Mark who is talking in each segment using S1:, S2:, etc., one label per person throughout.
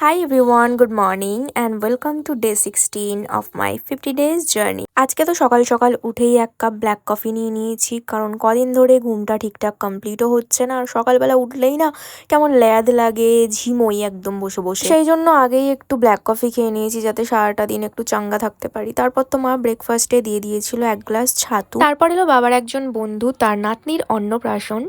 S1: Hi everyone, good morning and welcome to day 16 of my 50 days journey. আজকে তো সকাল সকাল উঠেই এক কাপ ব্ল্যাক কফি নিয়ে নিয়েছি, কারণ কদিন ধরে ঘুমটা ঠিকঠাক কমপ্লিটও হচ্ছে না। আর সকালবেলা উঠলেই না কেমন ল্যাদ লাগে, ঝিমোই একদম বসে বসে। সেই জন্য আগেই একটু ব্ল্যাক কফি খেয়ে নিয়েছি, যাতে সারাটা দিন একটু চাঙ্গা থাকতে পারি। তারপর তো মা ব্রেকফাস্টে দিয়ে দিয়েছিল এক গ্লাস ছাতু। তারপর এলো বাবার একজন বন্ধু, তার নাতনির অন্নপ্রাশন,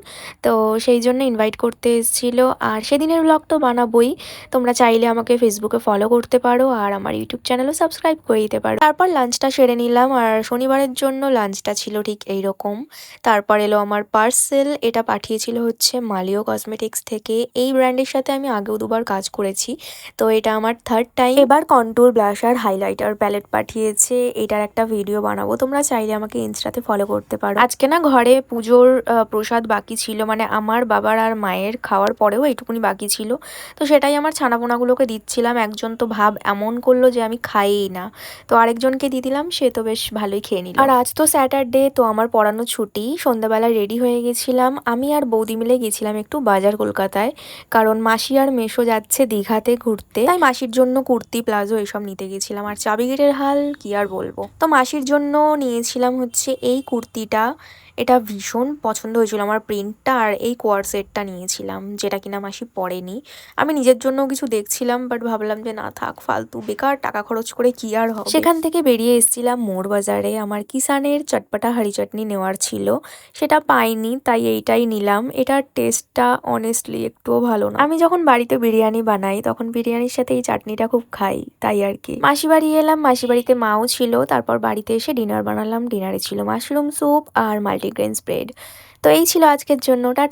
S1: তো সেই জন্য ইনভাইট করতে এসেছিল। আর সেদিনের ব্লগ তো বানাবোই, তোমরা চাইলে আমাকে ফেসবুকে ফলো করতে পারো আর আমার ইউটিউব চ্যানেলও সাবস্ক্রাইব করে দিতে পারো। তারপর লাঞ্চটা সেরে নিলাম, আর শনিবারের জন্য লাঞ্চটা ছিল ঠিক এইরকম। তারপর এলো আমার পার্সেল, এটা পাঠিয়েছিল হচ্ছে মালিও কসমেটিক্স থেকে। এই ব্র্যান্ডের সাথে আমি আগেও দুবার কাজ করেছি, তো এটা আমার থার্ড টাইম। এবার কন্ট্যুর, ব্লাশ আর হাইলাইটার প্যালেট পাঠিয়েছে, এটার একটা ভিডিও বানাবো, তোমরা চাইলে আমাকে ইনস্টাতে ফলো করতে পারো। আজকে না ঘরে পুজোর প্রসাদ বাকি ছিল, মানে আমার বাবার আর মায়ের খাওয়ার পরেও এইটুকুনি বাকি ছিল, তো সেটাই আমার ছানাপোনাগুলোকে দিচ্ছিলাম। একজন তো ভাব এমন করলো যে আমি খাইই না, তো আরেকজনকে দিয়ে দিলাম, সে তো বেশ ভালোই খেয়ে নিল। আর আজ তো স্যাটারডে, তো আমার পড়ানো ছুটি। সন্ধ্যাবেলা রেডি হয়ে গেছিলাম, আমি আর বৌদি মিলে গেছিলাম একটু বাজার কলকাতায়, কারণ মাসি আর মেশো যাচ্ছে দীঘাতে ঘুরতে, তাই মাসির জন্য কুর্তি, প্লাজো এসব নিতে গেছিলাম। আর চাবিগিরের হাল কি আর বলবো। তো মাসির জন্য নিয়েছিলাম হচ্ছে এই কুর্তিটা, এটা ভীষণ পছন্দ হয়েছিল আমার প্রিন্টটা। আর এই কোয়ার সেটটা নিয়েছিলাম, যেটা কিনা মাসি পরেনি। আমি নিজের জন্য কিছু দেখছিলাম, বাট ভাবলাম যে না থাক, ফালতু বেকার টাকা খরচ করে কি আর হবে। সেখান থেকে বেরিয়ে এসেছিলাম মোড় বাজারে, আমার কিষানের চটপটা হাঁড়ি চাটনি নেওয়ার ছিল, সেটা পাইনি, তাই এইটাই নিলাম। এটার টেস্টটা অনেস্টলি একটুও ভালো না। আমি যখন বাড়িতে বিরিয়ানি বানাই তখন বিরিয়ানির সাথে এই চাটনিটা খুব খাই, তাই আর কি। মাসি বাড়ি এলাম, মাসি বাড়িতে মাও ছিল। তারপর বাড়িতে এসে ডিনার বানালাম, ডিনারে ছিল মাশরুম স্যুপ আর মাল্টিগ্রেন স্প্রেড। তো এই ছিল আজকের জন্য, টাটা।